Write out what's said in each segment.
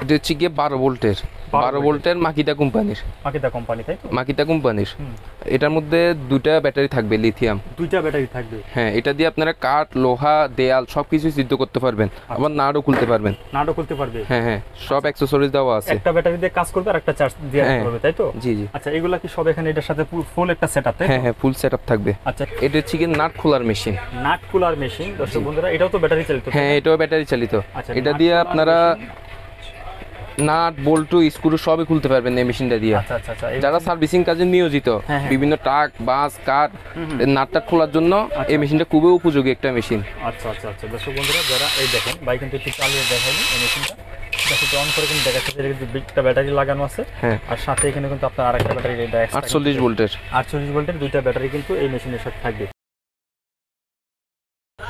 এটা হচ্ছে গিয়ে 12 ভোল্টের, 12 ভোল্টের মাকিতা কোম্পানির। তাই তো? মাকিতা কোম্পানির। এটার মধ্যে দুইটা ব্যাটারি থাকবে, লিথিয়াম। দুইটা ব্যাটারি থাকবে? হ্যাঁ, এটা দিয়ে আপনারা কাঠ, লোহা, দেয়াল সবকিছু সিদ্ধ করতে পারবেন। আবার নাটও খুলতে পারবেন। নাটও খুলতে পারবে? হ্যাঁ হ্যাঁ, সব অ্যাকসেসরিজ দেওয়া আছে। একটা ব্যাটারি দিয়ে কাজ করবে আর একটা চার্জ দিয়ে রাখতে পারবে, তাই তো? জি জি। আচ্ছা, এগুলা কি সব এখানে এটার সাথে ফুল একটা সেটআপ, তাই তো? হ্যাঁ হ্যাঁ, ফুল সেটআপ থাকবে। আচ্ছা, এটা হচ্ছে গিয়ে নাট খোলার মেশিন। Nut cooler machine. দর্শক বন্ধুরা, এটাও তো ব্যাটারি চালিত? হ্যাঁ, এটাও ব্যাটারি চালিত। আচ্ছা, এটা দিয়ে আপনারা নাট, বল্টু, স্ক্রু সবই খুলতে পারবেন এই মেশিনটা দিয়ে। আচ্ছা আচ্ছা আচ্ছা। যারা সার্ভিসিং কাজে নিয়োজিত, বিভিন্ন ট্রাক, বাস, কার নাটটা খোলার জন্য এই মেশিনটা খুবই উপযোগী একটা মেশিন। আচ্ছা আচ্ছা আচ্ছা। দর্শক বন্ধুরা, যারা এই দেখেন ভাই কিন্তু একটু চালিয়ে দেখাইনি এই মেশিনটা। দেখো অন করে কিন্তু দেখা যাচ্ছে যে একটা ব্যাটারি লাগানো আছে। হ্যাঁ, আর সাথে এখানে কিন্তু আপনার আরেকটা ব্যাটারি 48 ভোল্টের। 48 ভোল্টের দুইটা ব্যাটারি কিন্তু এই মেশিনের সাথে থাকবে।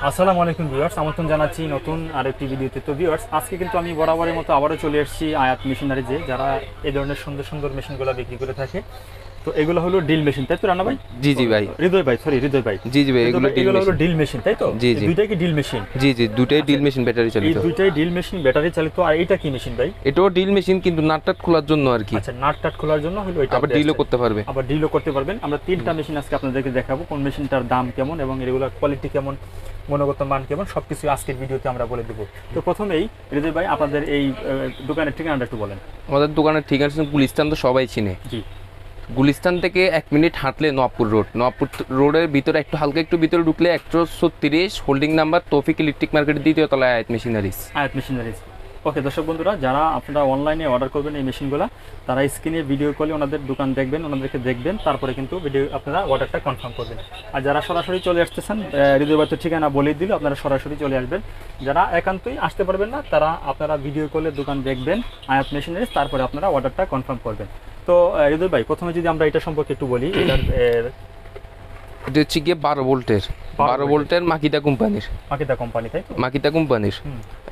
আসসালামু আলাইকুম ভিউয়ার্স, আমন্ত্রণ জানাচ্ছি নতুন আরেকটি ভিডিওতে। তো ভিউয়ার্স, আজকে কিন্তু আমি বরাবরের মতো আবারও চলে এসেছি আয়াত মেশিনারি, যারা এই ধরনের সুন্দর সুন্দর মেশিনগুলো বিক্রি করে থাকে। তো এগুলো হলো ডিল মেশিন, তাই তো রানা ভাই? জি জি ভাই। হৃদয় ভাই। জি জি ভাই, এগুলো হলো ডিল মেশিন, তাই তো? জি জি। দুইটাই কি ডিল মেশিন? জি জি, দুটাই ডিল মেশিন ব্যাটারি চালিত। এই দুইটাই ডিল মেশিন ব্যাটারি চালিত। আর এটা কি মেশিন ভাই? এটাও ডিল মেশিন, কিন্তু নাটটাট খোলার জন্য আর কি। আচ্ছা, নাট টাট খোলার জন্য হলো এটা। আবার ডিলও করতে পারবে। আবার ডিলও করতে পারবেন। আমরা তিনটা মেশিন আজকে আপনাদেরকে দেখাবো, কোন মেশিনটার দাম কেমন এবং রেগুলার কোয়ালিটি কেমন, গুণগত মান কেমন, সবকিছু আজকের ভিডিওতে আমরা বলে দেবো। তো প্রথমেই হৃদয় ভাই, আপনাদের এই দোকানের ঠিকানাটা একটু বলেন। আমাদের দোকানের ঠিকানা গুলিস্তান তো সবাই চিনে। জি। গুলিস্তান থেকে 1 মিনিট হাঁটলে নওয়াবপুর রোডের ভিতরে একটু হালকা একটু ভিতরে ঢুকলে 136 হোল্ডিং নাম্বার, তৌফিক ইলেকট্রিক মার্কেটের দ্বিতীয় তলায় আয়াত মেশিনারিজ। ওকে দর্শক বন্ধুরা, যারা আপনারা অনলাইনে অর্ডার করবেন এই মেশিনগুলো, তারা স্ক্রিনে ভিডিও কলে ওনাদের দোকান দেখবেন, ওনাদেরকে দেখবেন, তারপরে কিন্তু ভিডিও আপনারা অর্ডারটা কনফার্ম করবেন। আর যারা সরাসরি চলে আসতেছেন, হৃদয় ভাই তো ঠিকানা বলে দিল, আপনারা সরাসরি চলে আসবেন। যারা একান্তই আসতে পারবেন না, তারা আপনারা ভিডিও কলে দোকান দেখবেন আয়াত মেশিনারিজ, তারপরে আপনারা অর্ডারটা কনফার্ম করবেন। তো হৃদয় ভাই, প্রথমে যদি আমরা এটা সম্পর্কে একটু বলি, এটার এটা হচ্ছে গিয়ে 12 ভোল্টের মাকিতা কোম্পানির। তাই তো? মাকিতা কোম্পানির।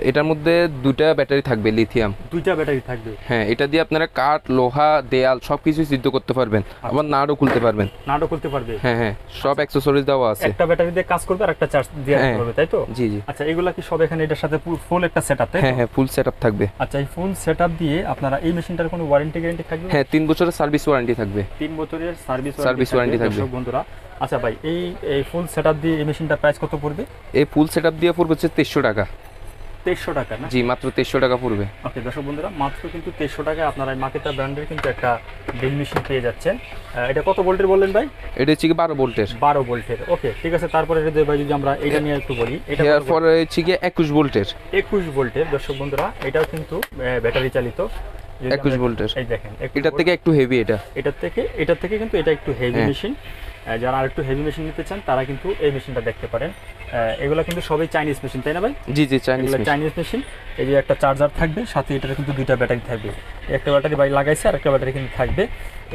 এটার মধ্যে দুইটা ব্যাটারি থাকবে, লিথিয়াম। দুইটা ব্যাটারি থাকবে? হ্যাঁ, এটা দিয়ে আপনারা কাঠ, লোহা, দেয়াল সবকিছু সিদ্ধ করতে পারবেন। আবার নাটও খুলতে পারবেন। নাটও খুলতে পারবে? হ্যাঁ হ্যাঁ, সব অ্যাকসেসরিজ দেওয়া আছে। একটা ব্যাটারি দিয়ে কাজ করবে আর একটা চার্জ দিয়ে রাখতে পারবে, তাই তো? জি জি। আচ্ছা, এগুলা কি সব এখানে এটার সাথে ফুল একটা সেটআপ, তাই তো? হ্যাঁ হ্যাঁ, ফুল সেটআপ থাকবে। আচ্ছা, এই ফুল সেটআপ দিয়ে আপনারা এই মেশিনটার কোনো ওয়ারেন্টি গ্যারান্টি থাকবে? হ্যাঁ, 3 বছরের সার্ভিস ওয়ারেন্টি থাকবে। 3 বছরের সার্ভিস ওয়ারেন্টি থাকবে বন্ধুরা। আচ্ছা ভাই, এই ফুল সেটআপ দিয়ে এই মেশিনটার প্রাইস কত পড়বে? এই ফুল সেটআপ দিয়ে পড়বে হচ্ছে 2300 টাকা। 2300 টাকা না? জি, মাত্র 2300 টাকা পড়বে। ওকে দর্শক বন্ধুরা, মাত্র কিন্তু 2300 টাকায় আপনারা এই মাকিতা ব্র্যান্ডের কিন্তু একটা ড্রিল মেশিন পেয়ে যাচ্ছেন। এটা কত ভোল্টের বললেন ভাই? এটা হচ্ছে কি 12 ভোল্টের। 12 ভোল্টের। ওকে, ঠিক আছে। তারপরে হৃদয় ভাই, যদি আমরা এটা নিয়ে একটু বলি, এটা এরপর হচ্ছে কি 21 ভোল্টের। 21 ভোল্টের। দর্শক বন্ধুরা, এটাও কিন্তু ব্যাটারি চালিত। 21 ভোল্টের। এই দেখেন, এটার থেকে একটু হেভি। এটার থেকে কিন্তু এটা একটু হেভি মেশিন। যারা আরেকটু হেভি মেশিন নিতে চান, তারা কিন্তু এই মেশিনটা দেখতে পারেন। এগুলো কিন্তু সবই চাইনিজ মেশিন, তাই না ভাই? জি জি, চাইনিজ মেশিন। এই যে একটা চার্জার থাকবে, সাথে এটার কিন্তু দুইটা ব্যাটারি থাকবে। একটা ব্যাটারি ভাই লাগাইছে, আর একটা ব্যাটারি কিন্তু থাকবে।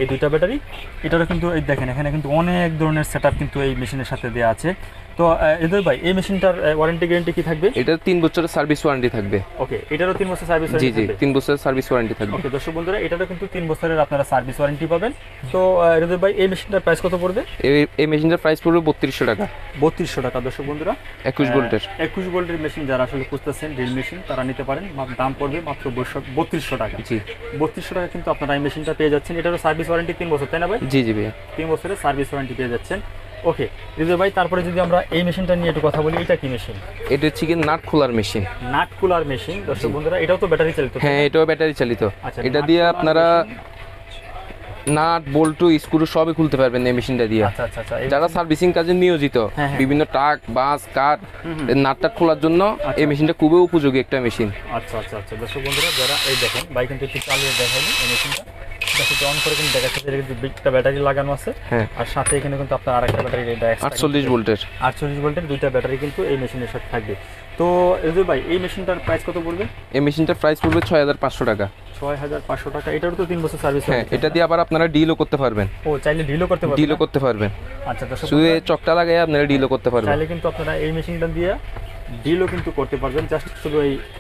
এই দুইটা ব্যাটারি, এটারও কিন্তু এই দেখেন এখানে কিন্তু অনেক ধরনের সেটআপ কিন্তু এই মেশিনের সাথে দেওয়া আছে। তো হৃদয় ভাই, এই মেশিনটার ওয়ারেন্টি গ্যারান্টি কি থাকবে? এটা 3 বছরের সার্ভিস ওয়ারেন্টি থাকবে। ওকে, এটারও 3 বছর সার্ভিস ওয়ারেন্টি থাকবে। জি জি, 3 বছরের সার্ভিস ওয়ারেন্টি থাকবে। ওকে দর্শক বন্ধুরা, এটারও কিন্তু 3 বছরের আপনারা সার্ভিস ওয়ারেন্টি পাবেন। তো হৃদয় ভাই, এই মেশিনটার প্রাইস কত পড়বে? এই মেশিনটার প্রাইস পড়বে 3200 টাকা। 3200 টাকা। দর্শক বন্ধুরা, 21 ভোল্টের। 21 ভোল্টের মেশিন যারা আসলে খুঁজতেছেন ড্রিল মেশিন, তারা নিতে পারেন। দাম পড়বে মাত্র 3200 টাকা। জি, 3200 টাকা কিন্তু আপনারা এই মেশিনটা পেয়ে যাচ্ছেন। এটারও সার্ভিস ওয়ারেন্টি 3 বছর, তাই না ভাই? জি জি ভাই, 3 বছরের সার্ভিস ওয়ারেন্টি পেয়ে যাচ্ছেন। ওকে হৃদয় ভাই, তারপরে যদি আমরা এই মেশিনটা নিয়ে একটু কথা বলি, এটা কি মেশিন? এটা হচ্ছে কি নাট খোলার মেশিন। Nut cooler machine. দর্শক বন্ধুরা, এটাও তো ব্যাটারি চালিত? হ্যাঁ, এটাও ব্যাটারি চালিত। আচ্ছা, এটা দিয়ে আপনারা নাট, বল্টু, স্ক্রু সবই খুলতে পারবেন এই মেশিনটা দিয়ে। আচ্ছা আচ্ছা আচ্ছা। যারা সার্ভিসিং কাজে নিয়োজিত, বিভিন্ন ট্রাক, বাস, কার নাটটা খোলার জন্য এই মেশিনটা খুবই উপযোগী একটা মেশিন। আচ্ছা আচ্ছা আচ্ছা। দর্শক বন্ধুরা, যারা এই দেখেন ভাই কিন্তু একটু চালিয়ে দেখাইনি এই মেশিনটা। দেখো অন করে কিন্তু দেখা যাচ্ছে যে একটা ব্যাটারি লাগানো আছে। হ্যাঁ, আর সাথে এখানে কিন্তু আপনার আরেকটা ব্যাটারি 48 ভোল্টের। 48 ভোল্টের দুইটা ব্যাটারি কিন্তু এই মেশিনের সাথে থাকবে। তো হৃদয় ভাই, এই মেশিনটার প্রাইস কত পড়বে? এই মেশিনটার প্রাইস পড়বে 6500 টাকা। 6500 টাকা। এটারও তো 3 বছর সার্ভিস। হ্যাঁ, এটা দিয়ে আবার আপনারা ডিলও করতে পারবেন। ও, চাইলে ডিলও করতে পারবেন। আচ্ছা দর্শক, শুধু এই চকটা লাগাই আপনারা ডিলও করতে পারবেন। চাইলে কিন্তু আপনারা এই মেশিনটা দিয়ে ডিলও কিন্তু করতে পারবেন। জাস্ট শুধু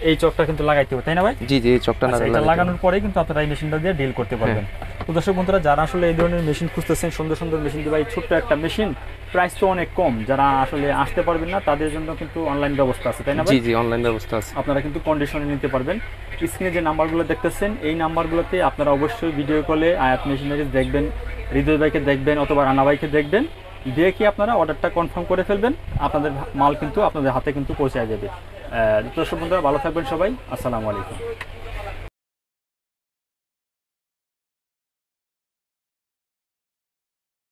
এই চকটা কিন্তু লাগাইতে হবে, তাই না ভাই? জি জি, এই চকটা লাগানোর পরে কিন্তু আপনারা এই মেশিনটা দিয়ে ডিল করতে পারবেন। তো দর্শক বন্ধুরা, যারা আসলে এই ধরনের মেশিন খুঁজতেছেন, সুন্দর সুন্দর মেশিন দিয়ে ভাই, ছোট্ট একটা মেশিন, প্রাইস তো অনেক কম, যারা আসলে আসতে পারবেন না তাদের জন্য কিন্তু অনলাইন ব্যবস্থা আছে, তাই না ভাই? জি অনলাইন ব্যবস্থা আছে। আপনারা কিন্তু কন্ডিশনে নিতে পারবেন। স্ক্রিনে যে নাম্বারগুলো দেখতেছেন এই নাম্বারগুলোতে আপনারা অবশ্যই ভিডিও কলে আয়াত মেশিনারিজ দেখবেন, হৃদয় ভাইকে দেখবেন অথবা রানা ভাইকে দেখবেন, দেখে আপনারা অর্ডারটা কনফার্ম করে ফেলবেন। আপনাদের মাল কিন্তু আপনাদের হাতে কিন্তু পৌঁছে যাবে। দর্শক বন্ধুরা, ভালো থাকবেন সবাই। আসসালামু আলাইকুম।